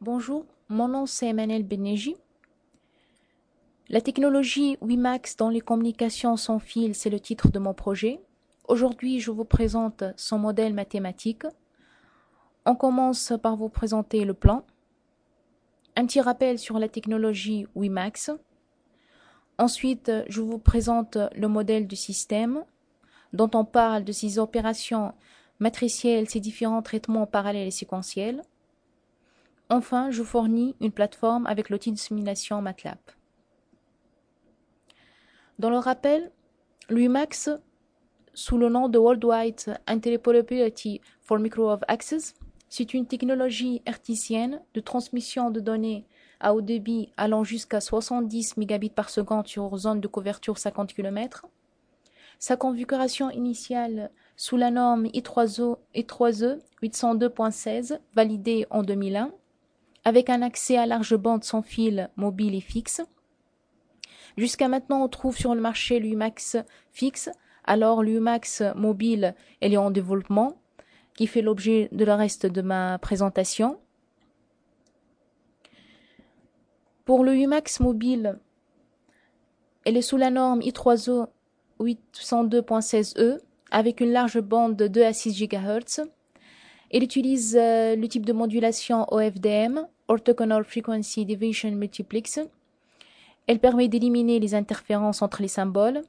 Bonjour, mon nom c'est Emmanuel Beneji. La technologie WiMAX dans les communications sans fil, c'est le titre de mon projet. Aujourd'hui, je vous présente son modèle mathématique. On commence par vous présenter le plan. Un petit rappel sur la technologie WiMAX. Ensuite, je vous présente le modèle du système, dont on parle de ses opérations matricielles, ses différents traitements parallèles et séquentiels. Enfin, je fournis une plateforme avec l'outil de simulation MATLAB. Dans le rappel, l'WiMAX, sous le nom de Worldwide Interoperability for Microwave Access, c'est une technologie hertzienne de transmission de données à haut débit allant jusqu'à 70 mégabits par seconde sur zone de couverture 50 km. Sa configuration initiale sous la norme I3E 802.16 validée en 2001, avec un accès à large bande sans fil mobile et fixe. Jusqu'à maintenant, on trouve sur le marché l'WiMAX fixe, alors l'WiMAX mobile, elle est en développement, qui fait l'objet de le reste de ma présentation. Pour le WiMAX mobile, elle est sous la norme I3E 802.16e, avec une large bande de 2 à 6 GHz. Elle utilise le type de modulation OFDM, Orthogonal Frequency Division Multiplex. Elle permet d'éliminer les interférences entre les symboles.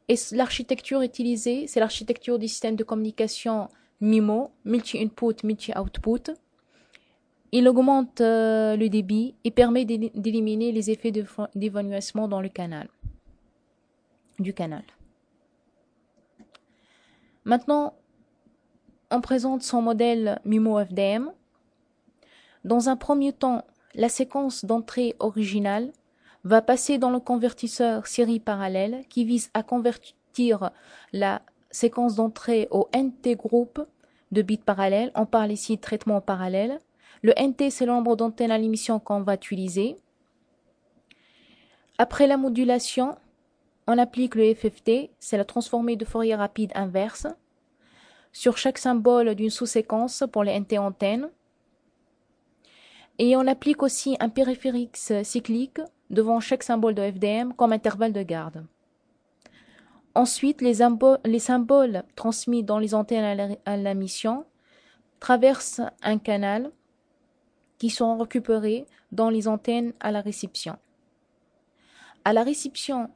Et l'architecture utilisée, c'est l'architecture du système de communication MIMO, Multi-Input, Multi-Output. Il augmente le débit et permet d'éliminer les effets d'évanouissement dans le canal. Maintenant, on présente son modèle MIMO FDM. Dans un premier temps, la séquence d'entrée originale va passer dans le convertisseur série parallèle qui vise à convertir la séquence d'entrée au NT groupe de bits parallèles. On parle ici de traitement parallèle. Le NT, c'est le nombre d'antennes à l'émission qu'on va utiliser. Après la modulation, on applique le FFT, c'est la transformée de Fourier rapide inverse, sur chaque symbole d'une sous-séquence pour les NT antennes. Et on applique aussi un périphérique cyclique devant chaque symbole de FDM comme intervalle de garde. Ensuite, les symboles transmis dans les antennes à la mission traversent un canal qui sont récupérés dans les antennes à la réception. À la réception,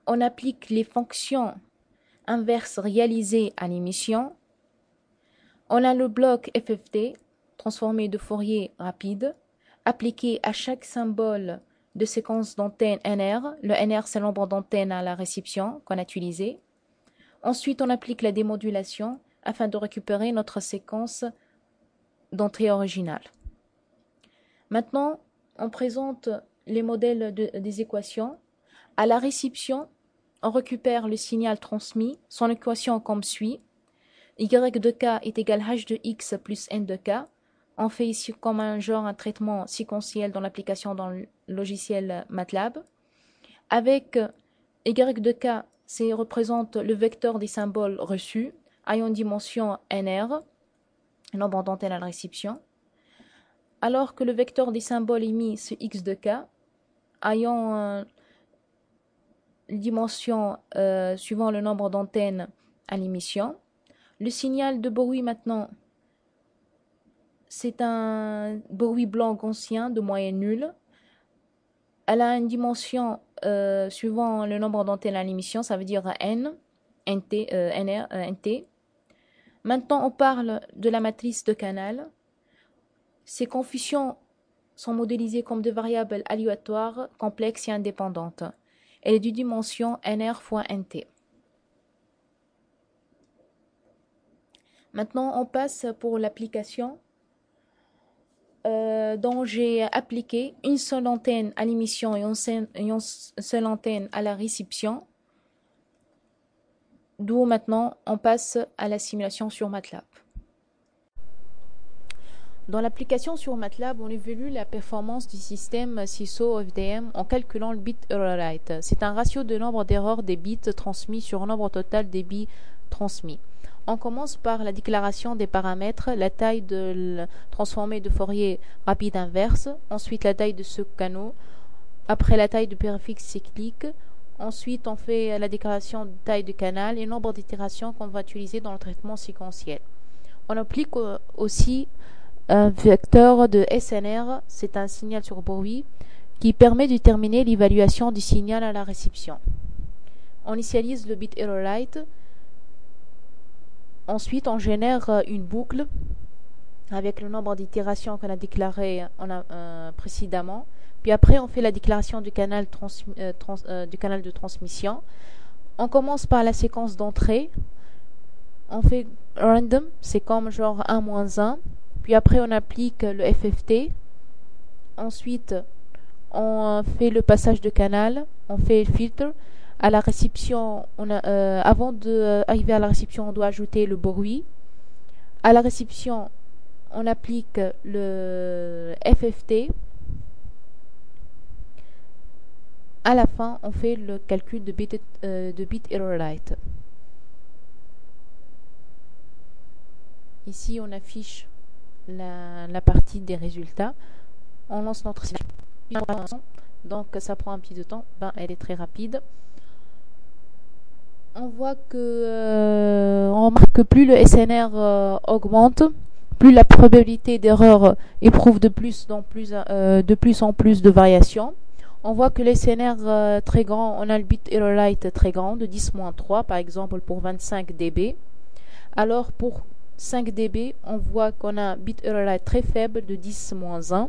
on applique les fonctions inverses réalisées à l'émission. On a le bloc FFT, transformé de Fourier rapide, appliqué à chaque symbole de séquence d'antenne NR. Le NR, c'est le nombre d'antennes à la réception qu'on a utilisé. Ensuite, on applique la démodulation afin de récupérer notre séquence d'entrée originale. Maintenant, on présente les modèles des équations. À la réception, on récupère le signal transmis, son équation comme suit. Y de k est égal h de x plus n de k. On fait ici comme un traitement séquentiel dans l'application dans le logiciel MATLAB. Avec y de k, c'est représente le vecteur des symboles reçus, ayant dimension nr, nombre d'antennes à la réception. Alors que le vecteur des symboles émis, c'est x de k, ayant dimension suivant le nombre d'antennes à l'émission. Le signal de bruit maintenant, c'est un bruit blanc gaussien de moyenne nulle. Elle a une dimension suivant le nombre d'antennes à l'émission, ça veut dire n, nt, nr, nt. Maintenant, on parle de la matrice de canal. Ces coefficients sont modélisés comme des variables aléatoires, complexes et indépendantes. Elle est de dimension nr fois nt. Maintenant, on passe pour l'application dont j'ai appliqué une seule antenne à l'émission et une seule antenne à la réception. D'où maintenant, on passe à la simulation sur MATLAB. Dans l'application sur MATLAB, on évalue la performance du système CISO FDM en calculant le bit error rate. C'est un ratio de nombre d'erreurs des bits transmis sur le nombre total des bits transmis. On commence par la déclaration des paramètres, la taille de transformée de Fourier rapide inverse, ensuite la taille de ce canal, après la taille de périfixe cyclique. Ensuite, on fait la déclaration de taille de canal et nombre d'itérations qu'on va utiliser dans le traitement séquentiel. On applique aussi un vecteur de SNR, c'est un signal sur bruit, qui permet de déterminer l'évaluation du signal à la réception. On initialise le bit error-write. Ensuite, on génère une boucle avec le nombre d'itérations qu'on a déclaré précédemment. Puis après, on fait la déclaration du canal de transmission. On commence par la séquence d'entrée. On fait random, c'est comme genre 1-1. Puis après, on applique le FFT. Ensuite, on fait le passage de canal. On fait le filtre. À la réception, avant d'arriver à la réception, on doit ajouter le bruit. À la réception, on applique le FFT. À la fin, on fait le calcul de bit error-write. Ici, on affiche la partie des résultats. On lance notre signal. Donc, ça prend un petit peu de temps. Elle est très rapide. On voit que on remarque que plus le SNR augmente, plus la probabilité d'erreur éprouve de plus en plus de variations. On voit que les SNR très grand, on a le bit error-write très grand de 10-3 par exemple pour 25 dB. Alors pour 5 dB, on voit qu'on a un bit error-write très faible de 10-1.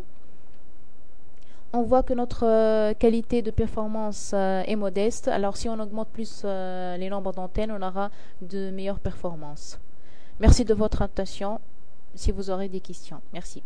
On voit que notre qualité de performance est modeste. Alors si on augmente plus les nombres d'antennes, on aura de meilleures performances. Merci de votre attention. Si vous aurez des questions. Merci.